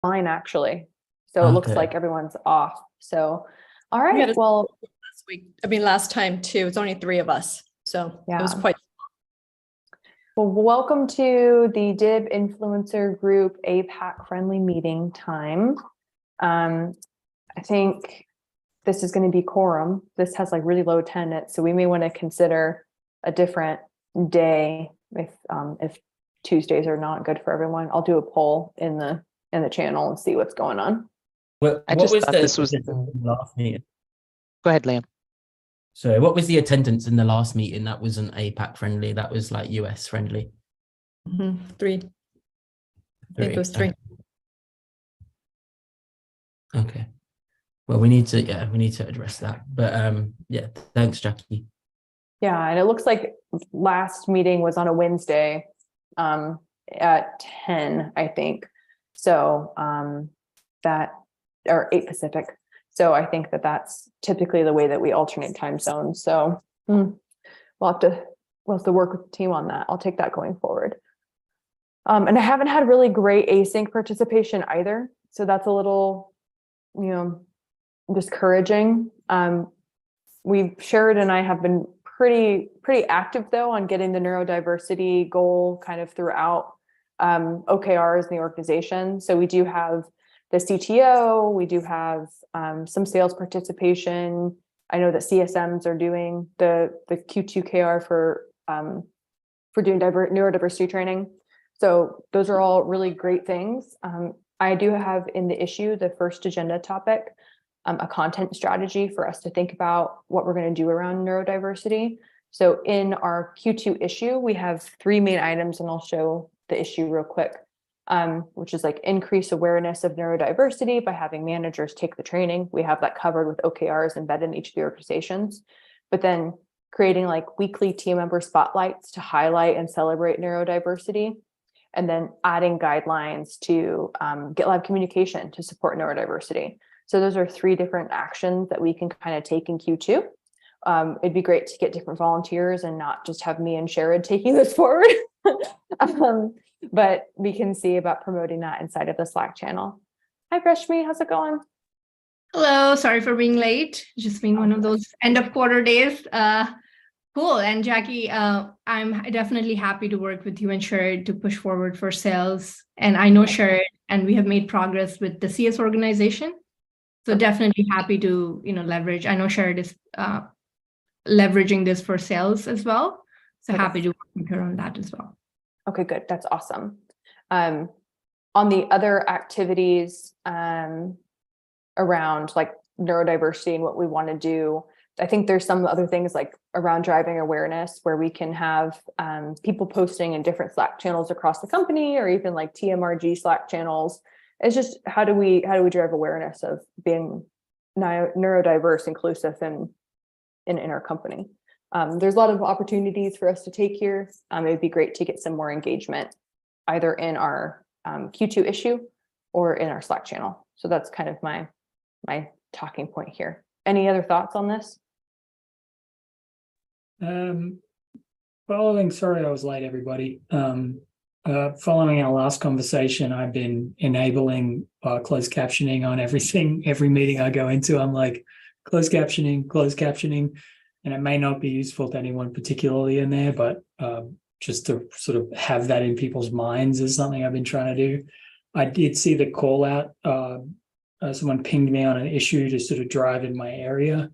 Line actually. So it looks Okay. like everyone's off. So, all We had right. a Well, last week. I mean, last time too. It's only 3 of us, so it was yeah. quite. Well, welcome to the DIB Influencer Group APAC friendly meeting time. I think this is going to be quorum. This has like really low attendance, so we may want to consider a different day if Tuesdays are not good for everyone. I'll do a poll in the channel and see what's going on. What I just was thought the this was. attendance in the last meeting? Go ahead, Liam. Sorry, what was the attendance in the last meeting that wasn't APAC friendly? That was like US friendly. 3. I think it was 3. Okay. Well, we need to address that. But yeah, thanks, Jackie. Yeah, and it looks like last meeting was on a Wednesday at 10, I think. So that, or 8 Pacific. So I think that's typically the way that we alternate time zones. So we'll have to work with the team on that. I'll take that going forward. And I haven't had really great async participation either. So that's a little, discouraging. Sherrod and I have been pretty active though on getting the neurodiversity goal kind of throughout OKRs in the organization. So we do have the CTO, we do have some sales participation. I know that CSMs are doing the Q2KR for doing neurodiversity training. So those are all really great things. I do have in the issue, the first agenda topic, a content strategy for us to think about what we're going to do around neurodiversity. So in our Q2 issue, we have 3 main items, and I'll show the issue real quick, which is like increase awareness of neurodiversity by having managers take the training. We have that covered with OKRs embedded in each of the organizations, but then creating like weekly team member spotlights to highlight and celebrate neurodiversity, and then adding guidelines to GitLab communication to support neurodiversity. So those are 3 different actions that we can kind of take in Q2. It'd be great to get different volunteers and not just have me and Sherrod taking this forward. But we can see about promoting that inside of the Slack channel. Hi, Rashmi, how's it going? Hello, sorry for being late. Just been one of those end of quarter days. Cool. And Jackie, I'm definitely happy to work with you and Sherrod to push forward for sales. And I know Sherrod, and we have made progress with the CS organization. So definitely happy to, leverage. I know Sherrod is leveraging this for sales as well. So happy to work with her on that as well. Okay, good. That's awesome. On the other activities around like neurodiversity and what we want to do, I think there's some other things like around driving awareness where we can have people posting in different Slack channels across the company, or even like TMRG Slack channels. It's just how do we drive awareness of being neurodiverse, inclusive, and in our company. There's a lot of opportunities for us to take here. It'd be great to get some more engagement either in our Q2 issue or in our Slack channel. So that's kind of my talking point here. Any other thoughts on this? Sorry I was late, everybody. Following our last conversation, I've been enabling closed captioning on everything. Every meeting I go into, I'm like, closed captioning, and it may not be useful to anyone particularly in there, but just to sort of have that in people's minds is something I've been trying to do. I did see the call out. Someone pinged me on an issue to sort of drive in my area.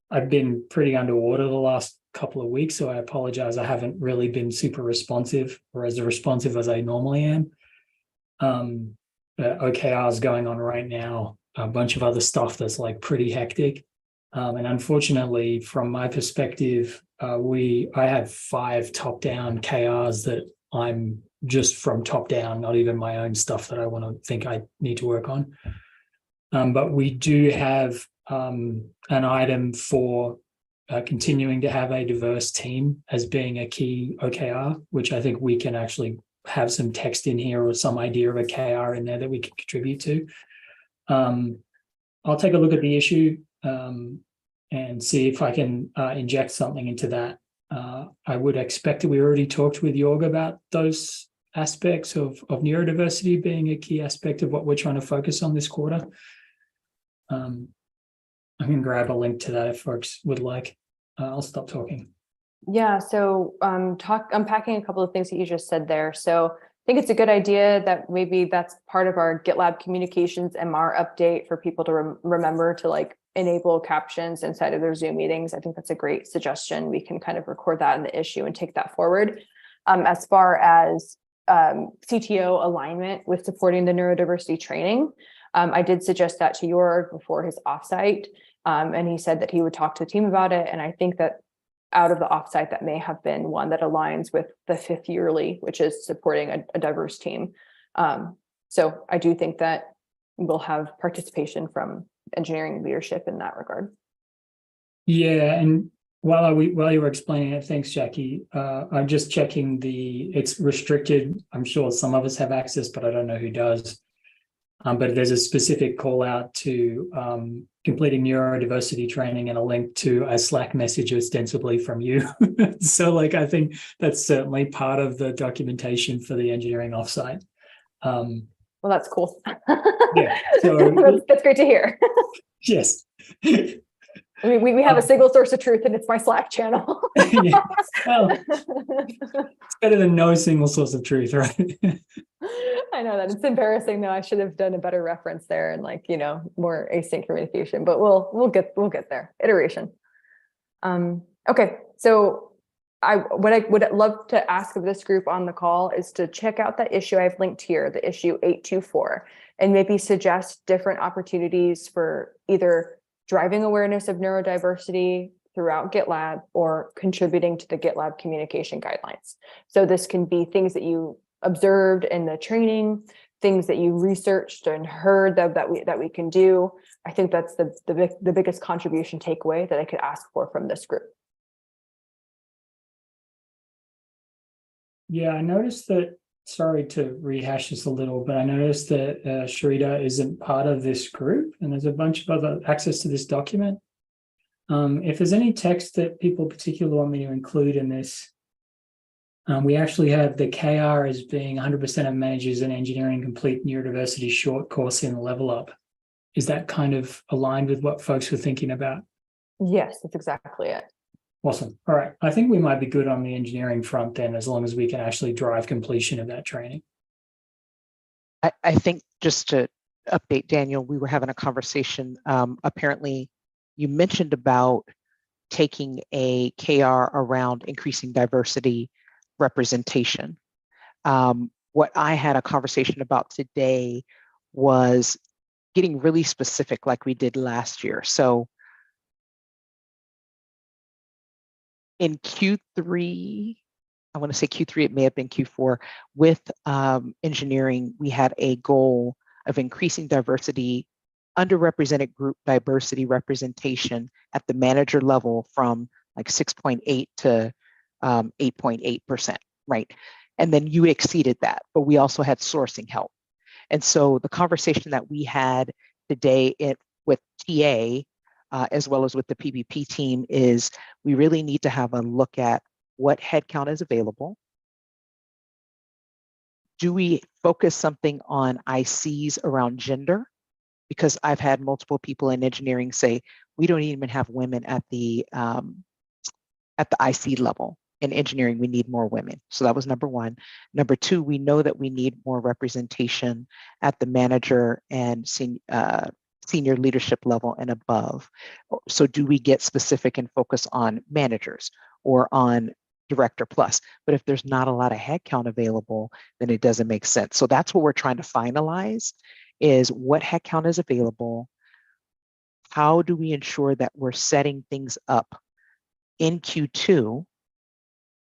I've been pretty underwater the last couple of weeks, so I apologize. I haven't really been super responsive or as responsive as I normally am. OKRs going on right now, a bunch of other stuff that's like pretty hectic. And unfortunately, from my perspective, I have 5 top-down KRs that I'm just from top down, not even my own stuff that I want to think I need to work on. But we do have an item for continuing to have a diverse team as being a key OKR, which I think we can actually have some text in here or some idea of a KR in there that we can contribute to. I'll take a look at the issue and see if I can inject something into that. I would expect that we already talked with Jorg about those aspects of neurodiversity being a key aspect of what we're trying to focus on this quarter. I can grab a link to that if folks would like. I'll stop talking. Yeah, so unpacking a couple of things that you just said there. So I think it's a good idea that maybe that's part of our GitLab communications MR update for people to remember to like enable captions inside of their Zoom meetings. I think that's a great suggestion. We can kind of record that in the issue and take that forward. As far as CTO alignment with supporting the neurodiversity training, I did suggest that to Jorg before his offsite, and he said that he would talk to the team about it. And I think that out of the offsite, that may have been one that aligns with the 5th yearly, which is supporting a diverse team. So I do think that we'll have participation from engineering leadership in that regard. Yeah, and while you were explaining it, thanks, Jackie. I'm just checking it's restricted. I'm sure some of us have access, but I don't know who does. But there's a specific call out to completing neurodiversity training and a link to a Slack message ostensibly from you. So like, I think that's certainly part of the documentation for the engineering offsite. Well, that's cool. Yeah, so that's great to hear. yes. I mean, we have a single source of truth, and it's my Slack channel. Yeah. Well, it's better than no single source of truth, right? I know that it's embarrassing though. I should have done a better reference there and like, more async communication, but we'll get there. Iteration. Okay. So what I would love to ask of this group on the call is to check out that issue I've linked here, the issue 824, and maybe suggest different opportunities for either driving awareness of neurodiversity throughout GitLab or contributing to the GitLab communication guidelines. So this can be things that you observed in the training, things that you researched and heard that we can do. I think that's the biggest contribution takeaway that I could ask for from this group. Yeah, I noticed that, sorry to rehash this a little, but I noticed that Sharita isn't part of this group and there's a bunch of other access to this document. If there's any text that people particularly want me to include in this, we actually have the KR as being 100% of managers in engineering complete neurodiversity short course in Level Up. Is that kind of aligned with what folks were thinking about? Yes, that's exactly it. Awesome. All right. I think we might be good on the engineering front then, as long as we can actually drive completion of that training. I think just to update Daniel, we were having a conversation. Apparently, you mentioned about taking a KR around increasing diversity representation. What I had a conversation about today was getting really specific like we did last year. So in Q3, I want to say Q3, it may have been Q4, with engineering, we had a goal of increasing diversity, underrepresented group diversity representation at the manager level from like 6.8 to 8.8%, right? And then you exceeded that, but we also had sourcing help. And so the conversation that we had today with TA, as well as with the PBP team, is we really need to have a look at what headcount is available. Do we focus something on ICs around gender? Because I've had multiple people in engineering say, we don't even have women at the IC level. In engineering, we need more women. So that was number one. Number two, we know that we need more representation at the manager and senior leadership level and above. So do we get specific and focus on managers or on director plus? But if there's not a lot of headcount available, then it doesn't make sense. So that's what we're trying to finalize, is what headcount is available. How do we ensure that we're setting things up in Q2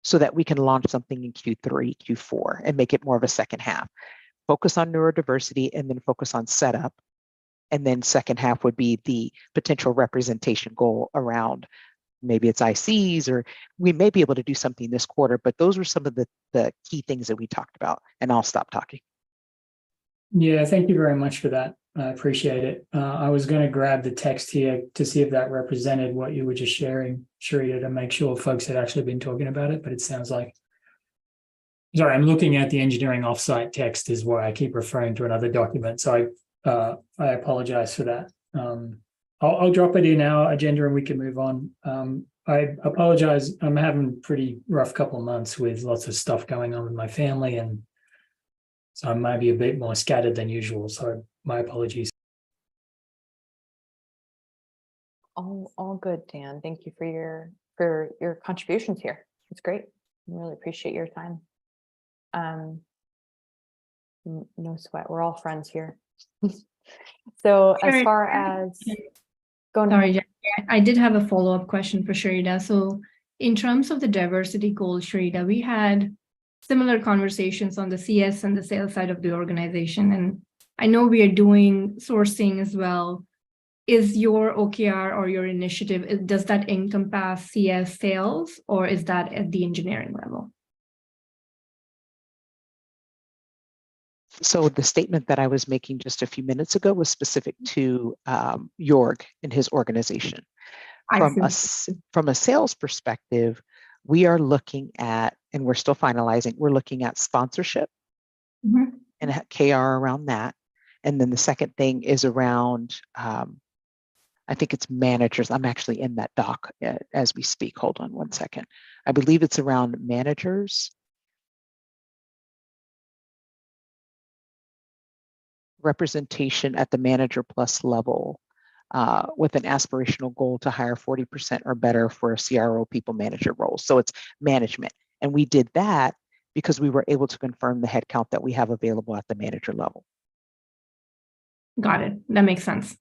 so that we can launch something in Q3, Q4, and make it more of a second half? Focus on neurodiversity and then focus on setup. And then second half would be the potential representation goal around, maybe it's ICs, or we may be able to do something this quarter, but those were some of the key things that we talked about. And I'll stop talking. Yeah, thank you very much for that. I appreciate it. I was going to grab the text here to see if that represented what you were just sharing, Sharita, to make sure folks had actually been talking about it, but it sounds like Sorry, I'm looking at the engineering offsite text is where I keep referring to another document. So I apologize for that. I'll drop it in our agenda and we can move on. I apologize. I'm having a pretty rough couple of months with lots of stuff going on with my family, and so I might be a bit more scattered than usual. So my apologies. All good, Dan. Thank you for your contributions here. It's great. I really appreciate your time. No sweat. We're all friends here. So as Sure. far as going, Sorry, Jack. I did have a follow-up question for Sharita. So in terms of the diversity goal, Sharita, we had similar conversations on the CS and the sales side of the organization. And I know we are doing sourcing as well. Is your OKR or your initiative, does that encompass CS sales, or is that at the engineering level? So the statement that I was making just a few minutes ago was specific to Jorg and his organization. From a sales perspective, we are looking at, and we're still finalizing, we're looking at sponsorship and KR around that. And then the second thing is around, I think it's managers. I'm actually in that doc as we speak. Hold on one second. I believe it's around managers, representation at the manager plus level, with an aspirational goal to hire 40% or better for a CRO people manager role. So it's management. And we did that because we were able to confirm the headcount that we have available at the manager level. Got it. That makes sense.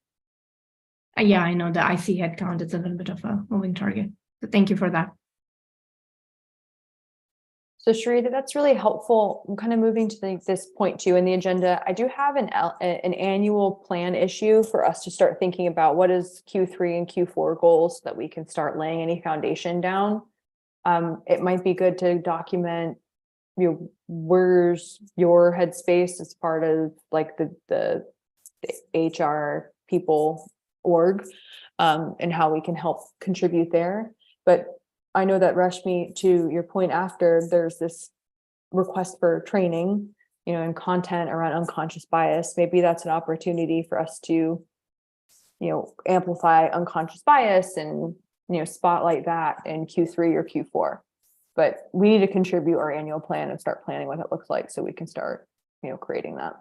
Yeah, I know the IC headcount is a little bit of a moving target. So thank you for that. so Sharita, that's really helpful. I'm kind of moving to this point too in the agenda. I do have an annual plan issue for us to start thinking about what is Q3 and Q4 goals so that we can start laying any foundation down. It might be good to document, where's your headspace as part of like the HR people org, and how we can help contribute there. But I know that Rashmi, to your point after, there's this request for training, and content around unconscious bias. Maybe that's an opportunity for us to, amplify unconscious bias and, spotlight that in Q3 or Q4. But we need to contribute our annual plan and start planning what it looks like so we can start, creating that.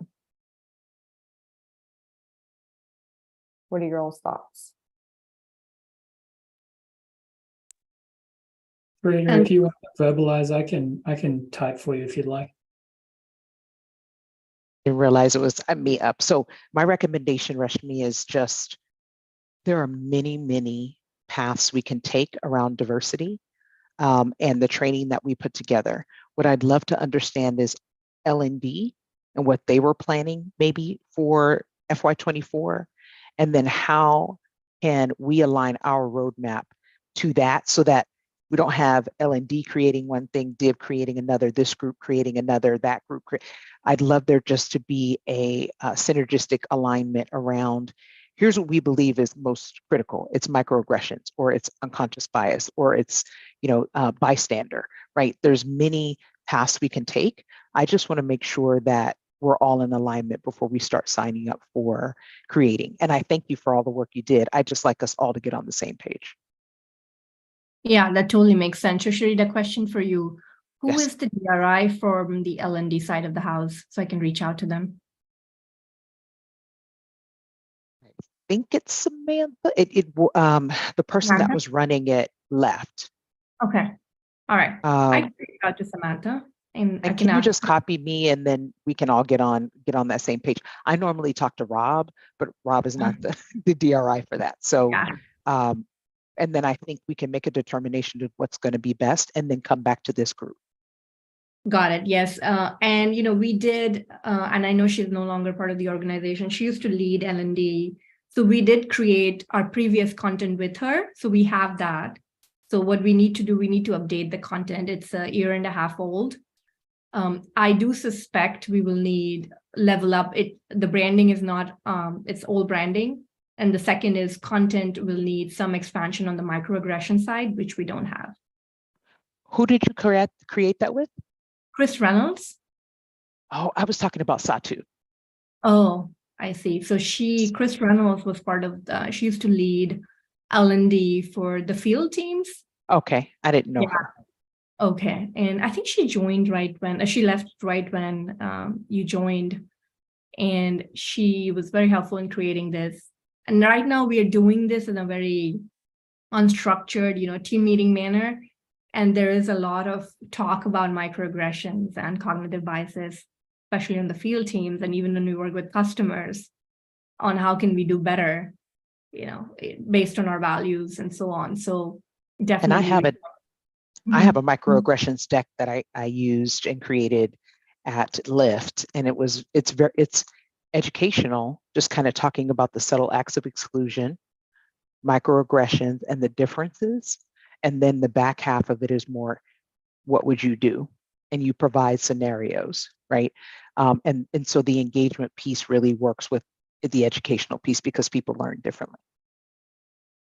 What are your all's thoughts? Rita, if you want to verbalize, I can type for you if you'd like. I didn't realize it was me up. So my recommendation, Rashmi, is just there are many, many paths we can take around diversity and the training that we put together. What I'd love to understand is L&D and what they were planning maybe for FY24, and then how can we align our roadmap to that so that we don't have L&D creating one thing, DIB creating another, this group creating another, that group. I'd love there just to be a synergistic alignment around, here's what we believe is most critical. It's microaggressions, or it's unconscious bias, or it's bystander, right? There's many paths we can take. I just want to make sure that we're all in alignment before we start signing up for creating. And I thank you for all the work you did. I just like us all to get on the same page. Yeah, that totally makes sense. Sharita, the question for you. Who Yes. is the DRI from the L&D side of the house so I can reach out to them? I think it's Samantha. The person that Samantha? was running it left. Okay. All right. I Um, can reach out to Samantha and I and can can you ask. just copy me, and then we can all get on that same page. I normally talk to Rob, but Rob is not the DRI for that. So, Yeah. and then I think we can make a determination of what's going to be best, and then come back to this group. Got it. Yes. And we did, and I know she's no longer part of the organization. She used to lead L&D. So we did create our previous content with her. So we have that. So what we need to do, we need to update the content. It's a year and a half old. I do suspect we will need level up. The branding is not, it's old branding. And the second is content will need some expansion on the microaggression side, which we don't have. Who did you create that with? Chris Reynolds. Oh, I was talking about Satu. Oh, I see. So Chris Reynolds was part of she used to lead L&D for the field teams. Okay, I didn't know Yeah. her. Okay. And I think she joined right when she left right when you joined. And she was very helpful in creating this. And right now we are doing this in a very unstructured, team meeting manner. And there is a lot of talk about microaggressions and cognitive biases, especially in the field teams, and even when we work with customers on how can we do better, based on our values and so on. So definitely. And I have a microaggressions deck that I used and created at Lyft, and it's educational, just kind of talking about the subtle acts of exclusion, microaggressions, and the differences. And then the back half of it is more, what would you do? And you provide scenarios, right? And so the engagement piece really works with the educational piece because people learn differently.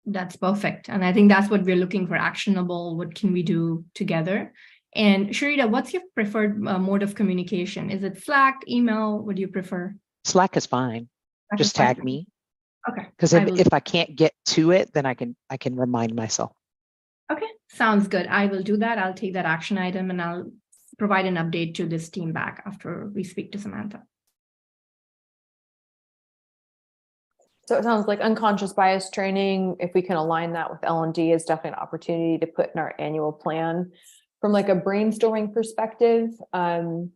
That's perfect. And I think that's what we're looking for, actionable. What can we do together? And Sharita, what's your preferred mode of communication? Is it Slack, email? What do you prefer? Slack is fine. Slack Just is fine? tag me. Okay. Because if I can't get to it, then I can remind myself. Okay, sounds good. I will do that. I'll take that action item and I'll provide an update to this team back after we speak to Samantha. So it sounds like unconscious bias training, if we can align that with L&D, is definitely an opportunity to put in our annual plan. From like a brainstorming perspective, I'm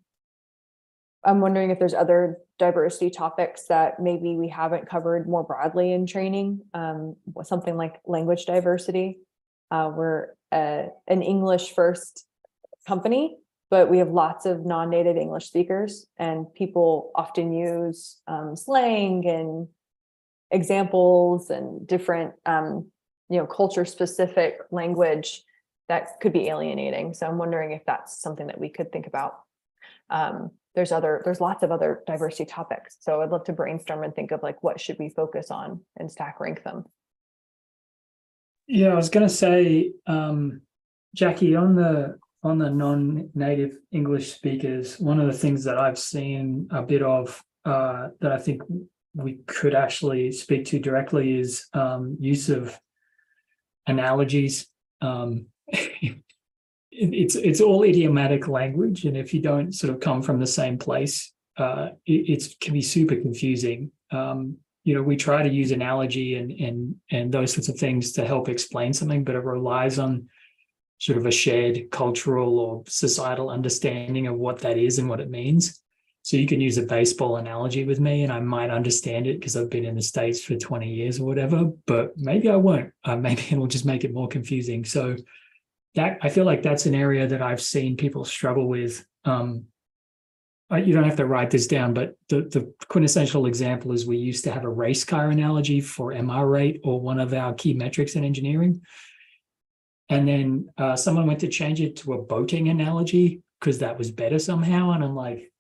wondering if there's other diversity topics that maybe we haven't covered more broadly in training, something like language diversity. We're an English first company, but we have lots of non-native English speakers, and people often use slang and examples and different, culture specific language that could be alienating. So I'm wondering if that's something that we could think about. There's lots of other diversity topics. So I'd love to brainstorm and think of like, what should we focus on and stack rank them? Yeah, I was going to say, Jackie, on the non-native English speakers, one of the things that I've seen a bit of that I think we could actually speak to directly is use of analogies. It's all idiomatic language, and if you don't sort of come from the same place, it can be super confusing. We try to use analogy and those sorts of things to help explain something, but it relies on sort of a shared cultural or societal understanding of what that is and what it means. So you can use a baseball analogy with me and I might understand it because I've been in the States for 20 years or whatever, but maybe I won't. Maybe it'll just make it more confusing. So that, I feel like that's an area that I've seen people struggle with. You don't have to write this down, but the quintessential example is we used to have a race car analogy for MR rate, or one of our key metrics in engineering. And then someone went to change it to a boating analogy because that was better somehow. And I'm like,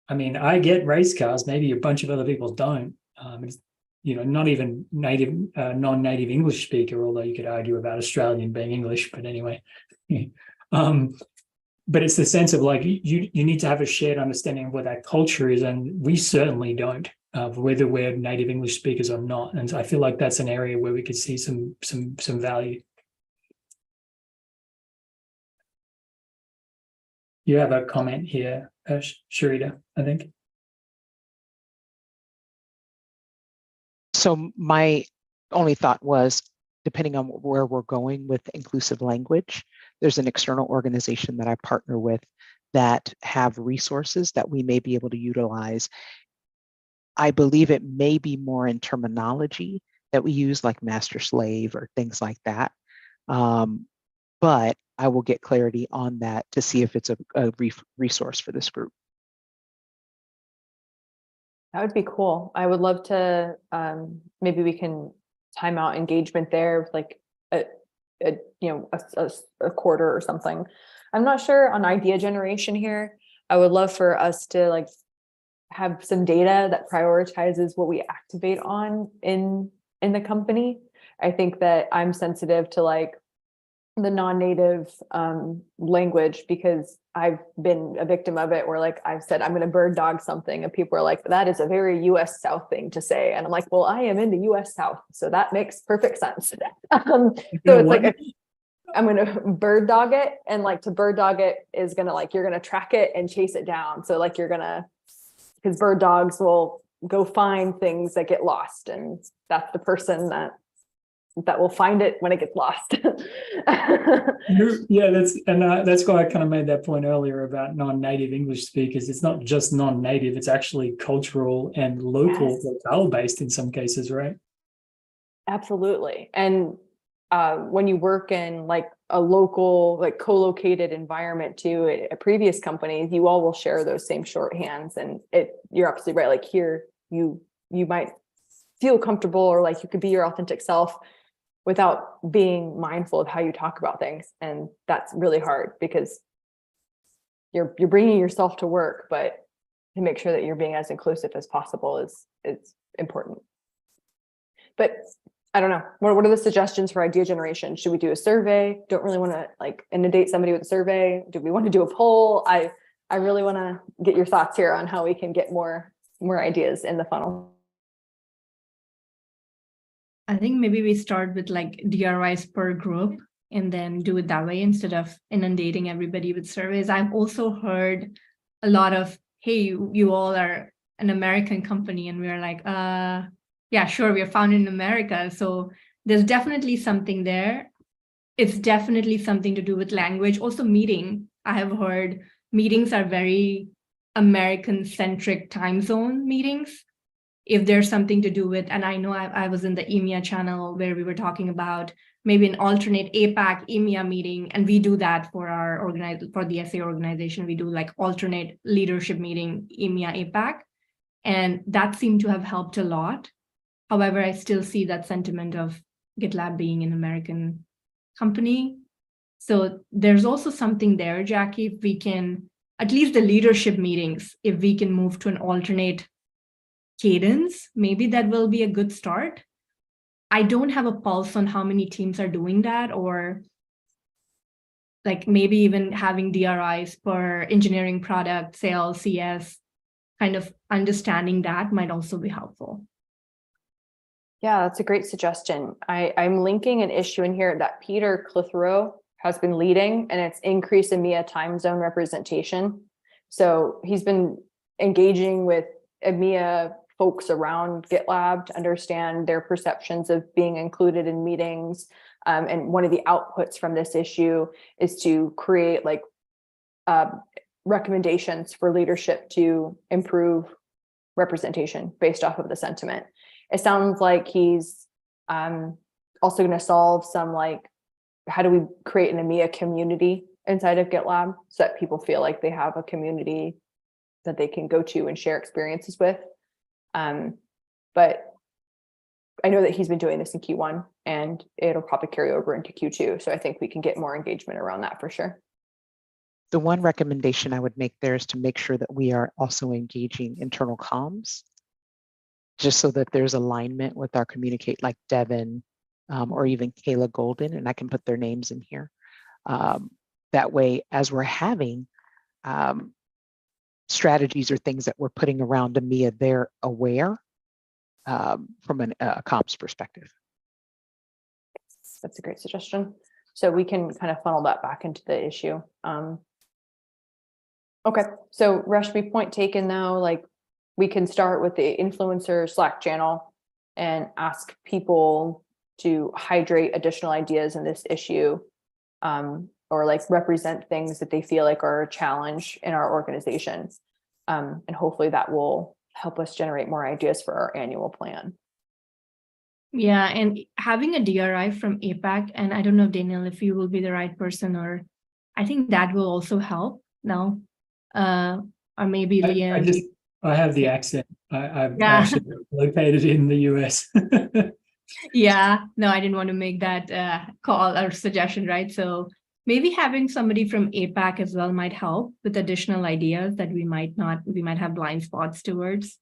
I mean, I get race cars, maybe a bunch of other people don't. Not even non-native English speaker, although you could argue about Australian being English, but anyway. But it's the sense of like, you need to have a shared understanding of what that culture is, and we certainly don't, whether we're native English speakers or not. And I feel like that's an area where we could see some value. You have a comment here, Sharita, I think. So my only thought was, depending on where we're going with inclusive language, there's an external organization that I partner with that have resources that we may be able to utilize. I believe it may be more in terminology that we use, like master slave or things like that. But I will get clarity on that to see if it's a resource for this group. That would be cool. I would love to, maybe we can time out engagement there with like a quarter or something. I'm not sure on idea generation here. I would love for us to like have some data that prioritizes what we activate on in the company. I think that I'm sensitive to like, the non-native language, because I've been a victim of it where like I've said I'm going to bird dog something and people are like, that is a very US South thing to say, and I'm like, well, I am in the US South, so that makes perfect sense. So it's like I'm going to bird dog it, and like to bird dog it is going to like, you're going to track it and chase it down. So like you're going to, because bird dogs will go find things that get lost, and that's the person that will find it when it gets lost. Yeah, that's why I kind of made that point earlier about non-native English speakers. It's not just non-native, it's actually cultural and local, Yes. locale based in some cases, right? Absolutely. And when you work in like a local, like co-located environment too, at previous companies, you all will share those same shorthands, and you're absolutely right. Like here, you might feel comfortable, or like you could be your authentic self without being mindful of how you talk about things. And that's really hard because you're bringing yourself to work, but to make sure that you're being as inclusive as possible is important. But I don't know, what are the suggestions for idea generation? Should we do a survey? Don't really want to like inundate somebody with a survey. Do we want to do a poll? I really want to get your thoughts here on how we can get more ideas in the funnel. I think maybe we start with like DRIs per group and then do it that way instead of inundating everybody with surveys. I've also heard a lot of, hey, you all are an American company, and we're like, yeah, sure, we are founded in America. So there's definitely something there. It's definitely something to do with language. Also meeting, I have heard meetings are very American-centric time zone meetings. If there's something to do with, and I know I was in the EMEA channel where we were talking about maybe an alternate APAC EMEA meeting, and we do that for for the SA organization. We do like alternate leadership meeting EMEA APAC, and that seemed to have helped a lot. However, I still see that sentiment of GitLab being an American company. So there's also something there, Jackie, if we can, at least the leadership meetings, if we can move to an alternate cadence, maybe that will be a good start. I don't have a pulse on how many teams are doing that, or like maybe even having DRIs per engineering, product, sales, CS, kind of understanding that might also be helpful. Yeah, that's a great suggestion. I'm linking an issue in here that Peter Clitheroe has been leading, and it's increase EMEA time zone representation. So he's been engaging with EMEA folks around GitLab to understand their perceptions of being included in meetings. And one of the outputs from this issue is to create like recommendations for leadership to improve representation based off of the sentiment. It sounds like he's also going to solve some like, how do we create an EMEA community inside of GitLab so that people feel like they have a community that they can go to and share experiences with. But I know that he's been doing this in Q1, and it'll probably carry over into Q2. So I think we can get more engagement around that for sure. The one recommendation I would make there is to make sure that we are also engaging internal comms, just so that there's alignment with our communicate, like Devin or even Kayla Golden, and I can put their names in here. That way, as we're having strategies or things that we're putting around EMEA, they're aware from a comms perspective. That's a great suggestion. So we can kind of funnel that back into the issue. Okay, so Rashmi, point taken though, like we can start with the influencer Slack channel and ask people to hydrate additional ideas in this issue, or like represent things that they feel like are a challenge in our organization. And hopefully that will help us generate more ideas for our annual plan. Yeah, and having a DRI from APAC, and I don't know, Daniel, if you will be the right person, or I think that will also help now. Or maybe Liam. I have the accent. I've actually located in the US. Yeah, no, I didn't want to make that call or suggestion, right? So maybe having somebody from APAC as well might help with additional ideas that we might have blind spots towards.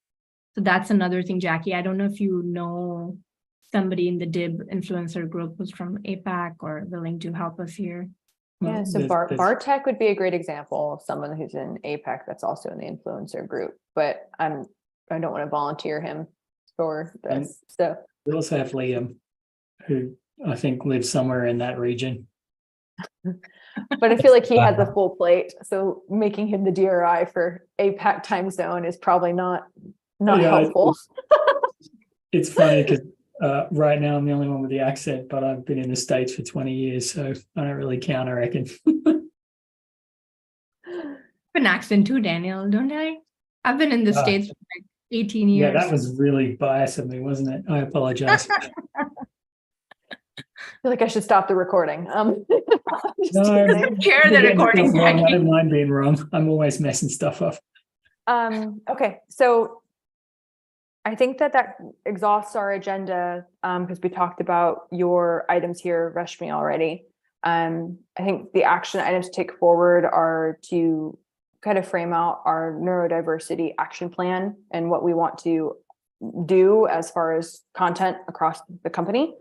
So that's another thing, Jackie. I don't know if you know somebody in the DIB influencer group who's from APAC or willing to help us here. Yeah, so Bartek would be a great example of someone who's in APAC that's also in the influencer group, but I don't want to volunteer him for this. So we also have Liam, who I think lives somewhere in that region. but I feel like he has a full plate, so making him the DRI for APAC time zone is probably not Yeah, helpful. It's funny because right now I'm the only one with the accent, but I've been in the States for 20 years, so I don't really count, I reckon. An accent too, Daniel, don't I? I've been in the States for like 18 years. Yeah, that was really biased of me, wasn't it? I apologize. I feel like I should stop the recording. Just No, kidding. Share the recording. I Jackie. don't mind being wrong. I'm always messing stuff up. Okay, so I think that exhausts our agenda because we talked about your items here, Rashmi, already. I think the action items to take forward are to kind of frame out our neurodiversity action plan and what we want to do as far as content across the company.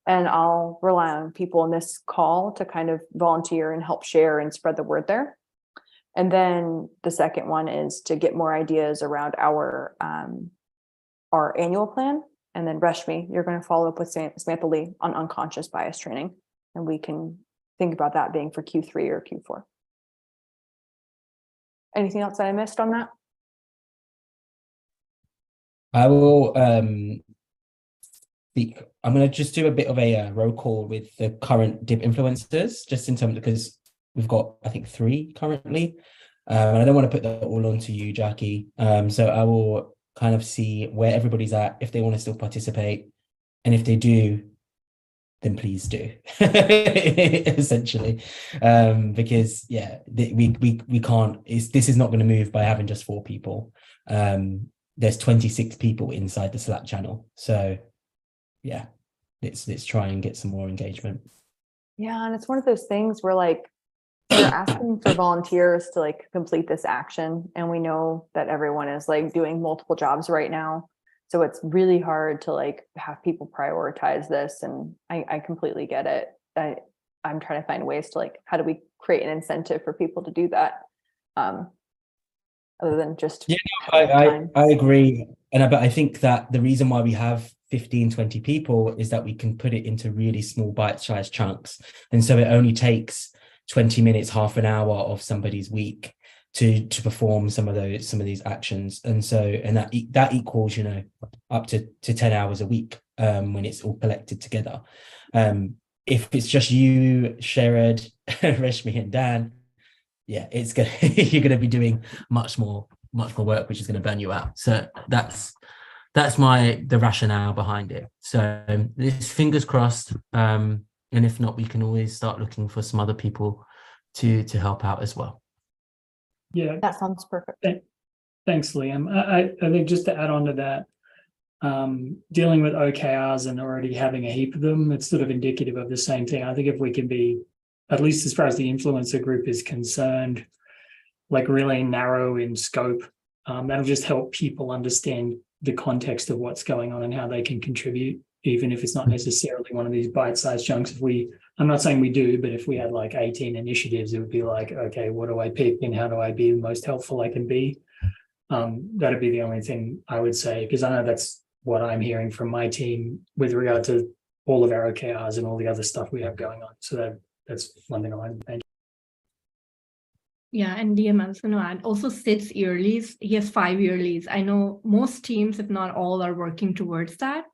And I'll rely on people in this call to kind of volunteer and help share and spread the word there. And then the second one is to get more ideas around our annual plan. And then Rashmi, you're going to follow up with Samantha Lee on unconscious bias training. And we can think about that being for Q3 or Q4. Anything else that I missed on that? I will I'm going to just do a bit of a roll call with the current DIB influencers, just in terms, because we've got, I think, 3 currently. And I don't want to put that all onto you, Jackie. So I will kind of see where everybody's at, if they want to still participate. And if they do, then please do, essentially. Because, yeah, we can't, this is not going to move by having just 4 people. There's 26 people inside the Slack channel. So, yeah, let's try and get some more engagement. Yeah, and it's one of those things where like we're asking for volunteers to like complete this action, and we know that everyone is like doing multiple jobs right now, so it's really hard to like have people prioritize this. And I completely get it. I'm trying to find ways to like, how do we create an incentive for people to do that, other than just I agree. But I think that the reason why we have 15-20 people is that we can put it into really small bite-sized chunks, and so it only takes 20 minutes, half an hour of somebody's week to perform some of these actions. And so, and that equals, you know, up to 10 hours a week when it's all collected together. If it's just you, Sherrod, Rashmi, and Dan, yeah, you're gonna be doing much more work, which is going to burn you out. So that's the rationale behind it. So this, fingers crossed. And if not, we can always start looking for some other people to help out as well. Yeah, that sounds perfect. Thanks, Liam. I think just to add on to that, dealing with OKRs and already having a heap of them, it's sort of indicative of the same thing. I think if we can be, at least as far as the influencer group is concerned, like really narrow in scope, that'll just help people understand the context of what's going on and how they can contribute, even if it's not necessarily one of these bite-sized chunks. I'm not saying we do, but if we had like 18 initiatives, it would be like, okay, what do I pick and how do I be the most helpful I can be? That'd be the only thing I would say, because I know that's what I'm hearing from my team with regard to all of our OKRs and all the other stuff we have going on. So that's one thing I want to mention. Yeah, and DM, I was going to add, also Sid's yearlies. He has 5 yearlies. I know most teams, if not all, are working towards that.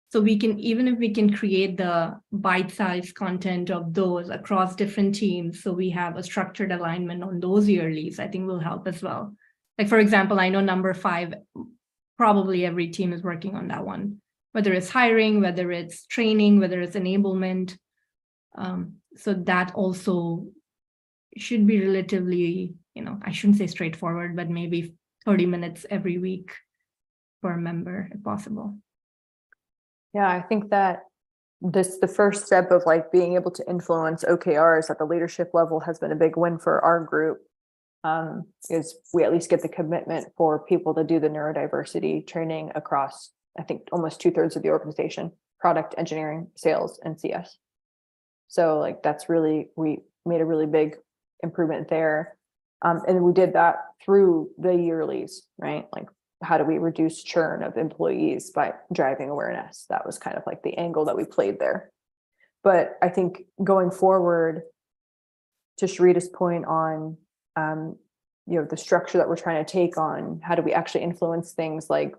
So we can, even if we can create the bite-sized content of those across different teams, so we have a structured alignment on those yearlies, I think will help as well. Like, for example, I know number 5, probably every team is working on that one, whether it's hiring, whether it's training, whether it's enablement. So that also should be relatively, I shouldn't say straightforward, but maybe 30 minutes every week for a member if possible. Yeah, I think that the first step of like being able to influence OKRs at the leadership level has been a big win for our group. Is we at least get the commitment for people to do the neurodiversity training across, I think, almost 2/3 of the organization. product engineering, sales, and CS. So like that's really, we made a really big improvement there. And we did that through the yearlies, right? Like how do we reduce churn of employees by driving awareness? That was kind of like the angle that we played there. But I think going forward, to Sharita's point on, the structure that we're trying to take on, how do we actually influence things like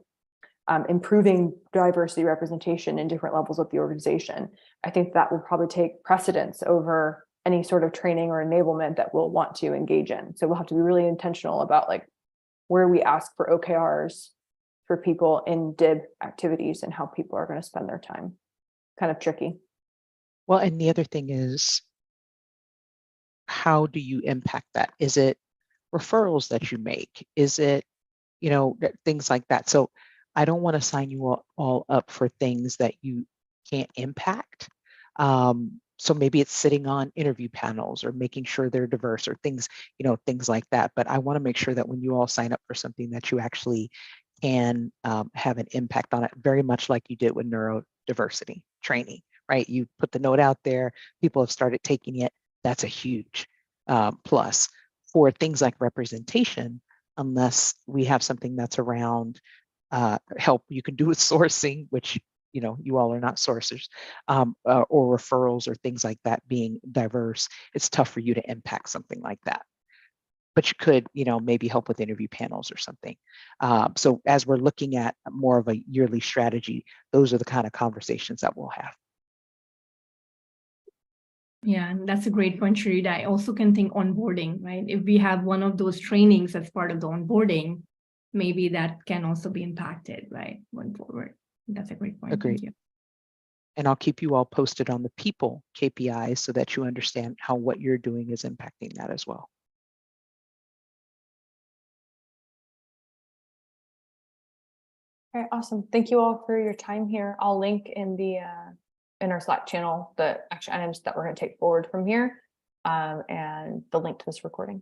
improving diversity representation in different levels of the organization? I think that will probably take precedence over any sort of training or enablement that we'll want to engage in. So we'll have to be really intentional about like where we ask for OKRs for people in DIB activities and how people are going to spend their time. Kind of tricky. Well, and the other thing is, how do you impact that? Is it referrals that you make? Is it, things like that? So I don't want to sign you all up for things that you can't impact. So maybe it's sitting on interview panels or making sure they're diverse or things, things like that. But I want to make sure that when you all sign up for something that you actually can have an impact on it, very much like you did with neurodiversity training, right? You put the note out there, people have started taking it. That's a huge plus. For things like representation, unless we have something that's around help you can do with sourcing, which you all are not sourcers, or referrals or things like that being diverse, it's tough for you to impact something like that. But you could, maybe help with interview panels or something. So as we're looking at more of a yearly strategy, those are the kind of conversations that we'll have. Yeah, and that's a great point, Sharita. I also can think onboarding, right? If we have one of those trainings as part of the onboarding, maybe that can also be impacted, right, going forward. That's a great point. Agreed. Thank you. And I'll keep you all posted on the people KPIs so that you understand how what you're doing is impacting that as well. All right, awesome. Thank you all for your time here. I'll link in the in our Slack channel the action items that we're going to take forward from here, and the link to this recording.